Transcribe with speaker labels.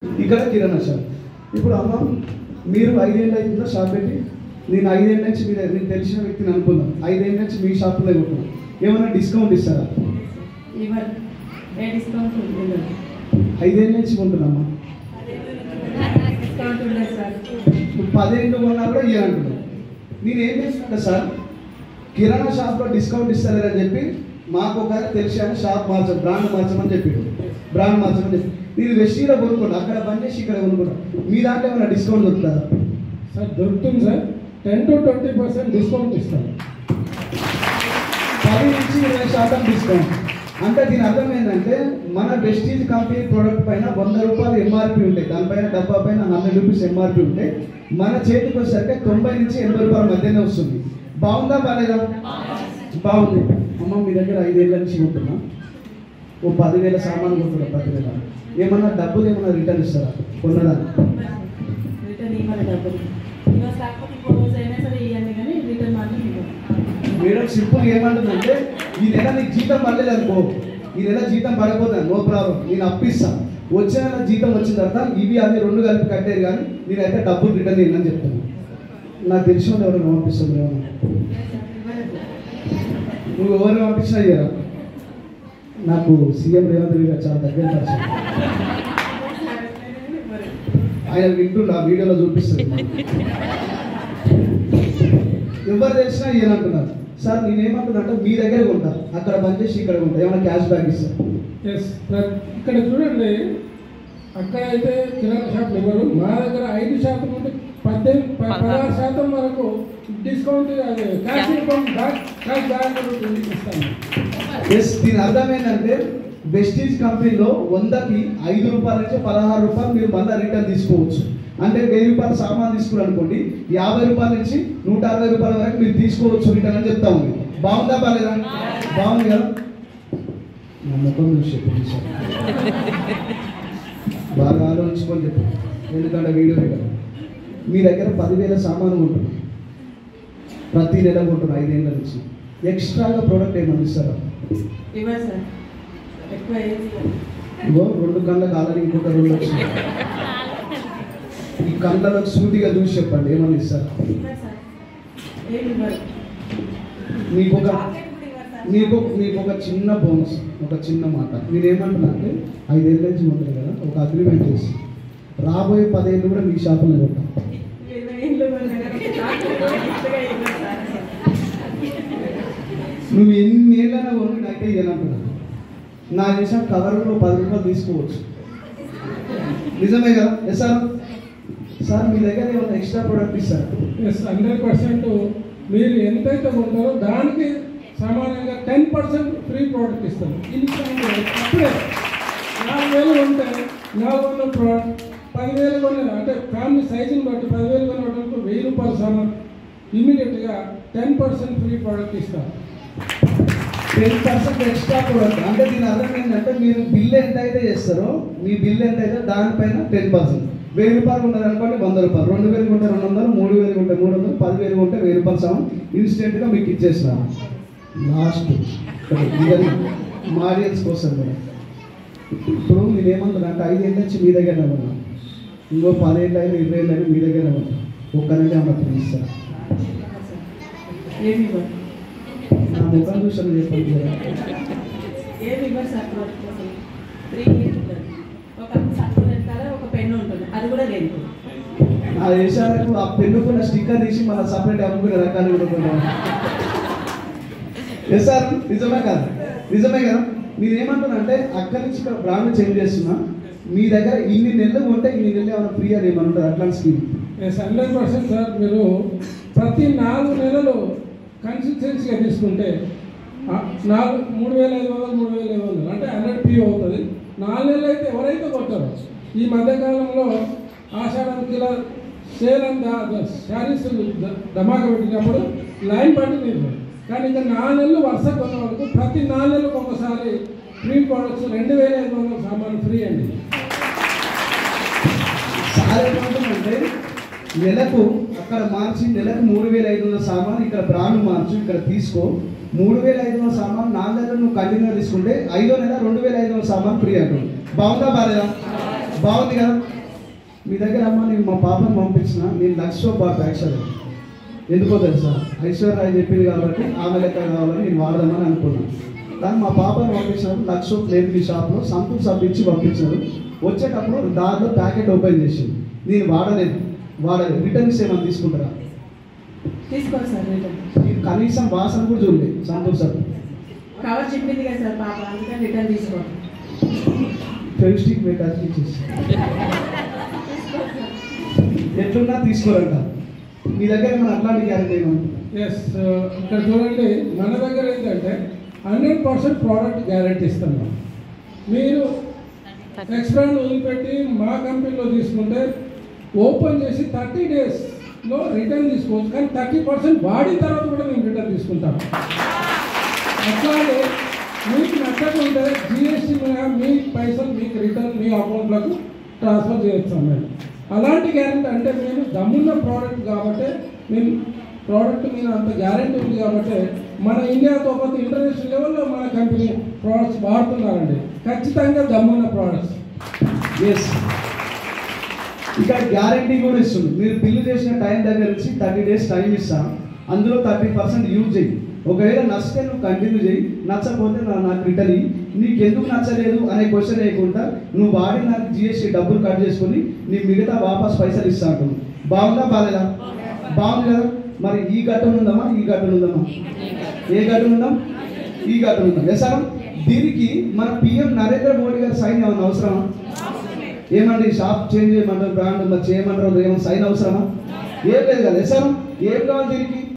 Speaker 1: ఇక్కడ కిరాణా షాప్. ఇప్పుడు అమ్మ మీరు 5 ఏళ్ళు అవుతుందా షాప్ పెట్టి? నేను 5 ఏళ్ళ నుంచి నేను తెలిసిన వ్యక్తిని అనుకుందాం. 5 ఏళ్ళ నుంచి మీ షాప్లో కొంటున్నాను. ఏమైనా డిస్కౌంట్ ఇస్తారా? 5 ఏళ్ళ నుంచి కొంటున్నామ్మా. 10 ఏళ్ళు కొన్నా కూడా ఇవ్వాలంటున్నాను. నేను ఏం చేస్తున్నా సార్, కిరాణా షాప్లో డిస్కౌంట్ ఇస్తారని చెప్పి మాకు ఒక తెలిసి షాప్ బ్రాండ్ మార్చమని చెప్పి నేను వెస్టీలో కొనుక్కోండి, అక్కడ బంద్ చేసి ఇక్కడ కొనుక్కుంటా. మీ దాంట్లో ఏమైనా డిస్కౌంట్ దొరుకుతుందా?
Speaker 2: సార్ దొరుకుతుంది సార్. 10 to 20% డిస్కౌంట్ ఇస్తాను.
Speaker 1: 10 నుంచి 20% డిస్కౌంట్ అంటే దీని అర్థం ఏంటంటే మన వెస్టీజ్ కంపెనీ ప్రోడక్ట్ పైన 100 రూపాయలు ఎంఆర్పి ఉంటాయి, దానిపైన డబ్బా పైన 100 రూపీస్ ఎంఆర్పి ఉంటాయి. మన చేతికి వచ్చేసరికి 90 నుంచి 80 రూపాయల మధ్యనే వస్తుంది. బాగుందా బాగాలేదా? బాగుంది. అమ్మ మీ దగ్గర 5 ఏళ్ళ నుంచి ఉంటున్నా, ఓ 10,000 సామాను కొంటున్నా. 10,000 ఏమన్నా డబ్బులు ఏమన్నా రిటర్న్ ఇస్తారా కొన్నదాన్ని? మేడం సింపుల్ ఏమంటుందంటే ఈ నెల నీకు జీతం పడలేదు అనుకో, ఈ నెల జీతం పడకపోతే నో ప్రాబ్లం, నేను అప్పిస్తాను. వచ్చే నెల జీతం వచ్చిన తర్వాత ఇవి అవి 2 కలిపి కట్టేది, కానీ నేనైతే డబ్బులు రిటర్న్ ఇవ్వని చెప్తాను. నాకు తెలిసిన వాళ్ళు ఎవరైనా పంపిస్తుంది ఏమన్నా? నువ్వు ఎవరిని పంపించినా ఇయ్యరా? నాకు సీఎం రేవంత్ రెడ్డి గారు చాలా దగ్గర పరిచయం. ఆయన వింటుండ ఆ వీడియోలో చూపిస్తుంది. ఎవరు తెలిసినా ఇయ్యాలంటున్నారు. సార్ నేనేమంటున్నా అంటే మీ దగ్గర కొంటా, అక్కడ బంద్ చేసి ఇక్కడ కొంటా, ఏమైనా క్యాష్ బ్యాక్ ఇస్తారు?
Speaker 2: Yes sir. ఇక్కడ చూడండి, అక్కడ అయితే కిరాణా షాప్ ఇవ్వరు. మా దగ్గర 5% నుండి 16% వరకు డిస్కౌంట్ క్యాష్ బ్యాక్ ఇస్తాను.
Speaker 1: ఎస్, దీని అర్థం ఏంటంటే వెస్టీజ్ కంపెనీలో 100కి 5 రూపాయల నుంచి 16 రూపాయలు మీరు మళ్ళీ రిటర్న్ తీసుకోవచ్చు. అంటే 1000 రూపాయల సామాన్ తీసుకున్నారనుకోండి, 50 రూపాయల నుంచి 160 రూపాయల వరకు మీరు తీసుకోవచ్చు రిటర్న్ అని చెప్తా ఉంది. బాగుందా బాగాలేదా? బాగుంది కదా? నా ముఖం చూసి చెప్పు, బాగా ఆలోచించుకొని చెప్పు, ఎందుకంటే వీడియో కదా. మీ దగ్గర 10,000 సామాను ఉంటుంది, ప్రతి నెల ఉంటుంది 5 ఏళ్ళ నుంచి. ఎక్స్ట్రాగా ప్రోడక్ట్ ఏమని ఇస్తారా? ఇగో 2 కళ్ళకు ఆల్రెడీ ఇంకొక 2 వచ్చింది. ఈ కళ్ళకు సూటిగా చూసి చెప్పండి ఏమని ఇస్తారు? మీకు ఒక చిన్న బోనస్, ఒక చిన్న మాట. నేనేమంటున్నా అంటే 5 ఏళ్ళ నుంచి ఉంటుంది కదా, ఒక అగ్రిమెంట్ చేసి రాబోయే 10 ఏళ్ళు కూడా మీ షాపులో ఉంటాం. నువ్వు ఎన్ని ఏళ్ళైనా కొను, నాకే ఇవ్వాలంటున్నా. నా చేసిన కవర్లో 10 రూపాయలు తీసుకోవచ్చు. నిజమే కదా? Yes sir. సార్ మీ దగ్గర ఏమైనా ఎక్స్ట్రా ప్రోడక్ట్ ఇస్తారు?
Speaker 2: ఎస్, 100% మీరు ఎంతైతే కొంటారో దానికి సమానంగా 10% ఫ్రీ ప్రోడక్ట్ ఇస్తాం. ఇప్పుడే 4,000 ఉంటే 400 ప్రోడక్ట్ 10,000 కొన్నారు అంటే ఫ్యామిలీ సైజుని బట్టి 10,000 కొనడానికి 1,000 రూపాయల సామాన్ ఇమీడియట్గా 10% ఫ్రీ ప్రోడక్ట్ ఇస్తాం.
Speaker 1: 10% ఎక్స్ట్రా ప్రోడక్ట్ అంటే దీని అర్థం ఏంటంటే మీరు బిల్ ఎంత అయితే చేస్తారో, మీ బిల్ ఎంత అయితే దానిపైన 10%. 1000 రూపాయలు ఉన్నది అనుకోండి 100 రూపాయలు, 2,000 ఉంటే 200, 3,000 ఉంటే 300, 10,000 ఉంటే 1,000 రూపాయలు సామాన్ ఇన్స్టెంట్గా మీకు ఇచ్చేస్తున్నాను. లాస్ట్ ఇది మా ఆడియన్స్ కోసం కూడా. ఇప్పుడు నేను ఏమంటున్నా అంటే 5 ఏళ్ళ నుంచి మీ దగ్గరనే ఉన్నా, ఇంకో 10 ఏళ్ళు అయినా 20 ఏళ్ళు అయినా మీ దగ్గరనే ఉన్నా. ఒక్కనంటే అమ్మ ఇస్తాను. నా ముఖం చూసాను చెప్పండి కదా. ఆ దేశాలకు ఆ పెన్నుకున్న స్టిక్కర్ తీసి మన సపరేట్ అమ్ముకునే రకాలు కూడా. ఎస్ సార్, నిజమే కాదు? నిజమే కదా? నేనేమంటున్నా అంటే అక్కడి నుంచి ఇక్కడ బ్రాండ్ చేంజ్ చేస్తున్నా, మీ దగ్గర ఇన్ని నెలలు ఉంటే ఇన్ని నెలలు ఏమైనా ఫ్రీ అని ఏమైనా ఉంటుంది అట్లాంటి స్కీమ్?
Speaker 2: Yes, 100% sir. మీరు ప్రతి 4 నెలలు కన్సిస్టెన్సీగా తీసుకుంటే 3,500 3,500 అంటే 100 PO అవుతుంది. 4 నెలలు అయితే ఎవరైతే కొట్టారో, ఈ మధ్యకాలంలో ఆషాఢంకి ఇలా సేల్ అండ్ శారీస్ ధమాక పెట్టినప్పుడు లైన్ పట్టి మీరు, కానీ ఇంకా 4 నెలలు వరుస కొన్న వరకు ప్రతి 4 నెలలకు ఒకసారి ఫ్రీ ప్రోడక్ట్స్ 2,500 సామాన్లు ఫ్రీ అండి.
Speaker 1: సార్ ఏమంటుందంటే నెలకు అక్కడ మార్చి నెలకు 3,500 సామాన్, ఇక్కడ బ్రాండ్ మార్చు, ఇక్కడ తీసుకో. 3,500 సామాన్ 4 నెలలు నువ్వు కంటిన్యూగా తీసుకుంటే 5వ నెల 2,500 సామాన్ ఫ్రీ అంటుంది. బాగుందా బాలేదా? బాగుంది కదా. మీ దగ్గర అమ్మ నేను మా పాపను పంపించిన, నేను ₹1,00,000 యాక్చువల్గా ఎందుకో తెలుసా, ఐశ్వర్య చెప్పింది కాబట్టి ఆమె లెక్క కావాలని నేను వాడదామని అనుకున్నాను. కానీ మా పాపను పంపించినప్పుడు ₹1,00,000 లేదు మీ షాప్లో, సంతూర్ సబ్బు ఇచ్చి పంపించినారు. వచ్చేటప్పుడు దాంట్లో ప్యాకెట్ ఓపెన్ చేసింది, నేను వాడలేదు. రిటర్న్ ఏమైనా తీసుకుంటారా?
Speaker 3: తీసుకోండి సార్ రిటర్న్.
Speaker 1: మీరు కనీసం వాసన కూడా చూడలేదు సంతూర్ సబ్బు.
Speaker 3: కవర్ చెప్పింది కదా సార్ పాప, అందుకని రిటర్న్ తీసుకోండి.
Speaker 1: ఫెవిస్టిక్ మేకర్స్ ఇచ్చేసి ఎట్లున్నా తీసుకోరంట. మీ దగ్గర మన అట్లాంటి గ్యారెంటీ ఏమన్నా?
Speaker 2: ఎస్, ఇక్కడ చూడండి, మన దగ్గర ఏంటంటే 100% ప్రోడక్ట్ గ్యారెంటీ ఇస్తున్నాం. మీరు ఎక్స్పైర్ వదిలిపెట్టి మా కంపెనీలో తీసుకుంటే ఓపెన్ చేసి 30 డేస్లో రిటర్న్ తీసుకోవచ్చు, కానీ 30% వాడిన తర్వాత కూడా మేము రిటర్న్ తీసుకుంటాం. అట్లాగే మీకు నచ్చకుంటే GST మీద మీ పైసలు మీకు రిటర్న్ మీ అకౌంట్లకు ట్రాన్స్ఫర్ చేయొచ్చు మేము. అలాంటి గ్యారెంటీ అంటే మేము దమ్మున్న ప్రోడక్ట్ కాబట్టి, మేము ప్రోడక్ట్ మీద అంత గ్యారెంటీ ఉంది కాబట్టి మన ఇండియాతో పాటు ఇంటర్నేషనల్ లెవెల్లో మన కంపెనీ ప్రోడక్ట్స్ వాడుతున్నారండి. ఖచ్చితంగా దమ్మున్న ప్రోడక్ట్స్.
Speaker 1: ఎస్, ఇక్కడ గ్యారెంటీ కూడా ఇస్తుంది. మీరు బిల్లు చేసిన టైం దగ్గర నుంచి 30 డేస్ టైం ఇస్తాం, అందులో 30% యూజ్ చేయి. ఒకవేళ నచ్చితే నువ్వు కంటిన్యూ చేయి, నచ్చకపోతే నాకు రిటర్న్ ఇయ్యి. నీకు ఎందుకు నచ్చలేదు అనే క్వశ్చన్ వేయకుండా నువ్వు వాడి నాకు GST డబ్బులు కట్ చేసుకొని నీ మిగతా వాపస్ పైసలు ఇస్తా అంటున్నావు. బాగుందా బాలేదా? బాగుంది కదా. మరి ఈ ఘటన ఉందామా, ఈ ఘటన ఉందామా? ఏ ఘటన ఉందాం? ఈ ఘటన ఉందాం. వేసాం. దీనికి మన PM నరేంద్ర మోడీ గారు సైన్ ఏమన్నా అవసరమా? ఏమండి షాప్ చేంజ్ చేయమంటారు, బ్రాండ్ మరి చేయమంటారు, ఏమన్నా సైన్ అవసరమా? ఏం లేదు కదా. వేసాం. ఏం కావాలి దీనికి?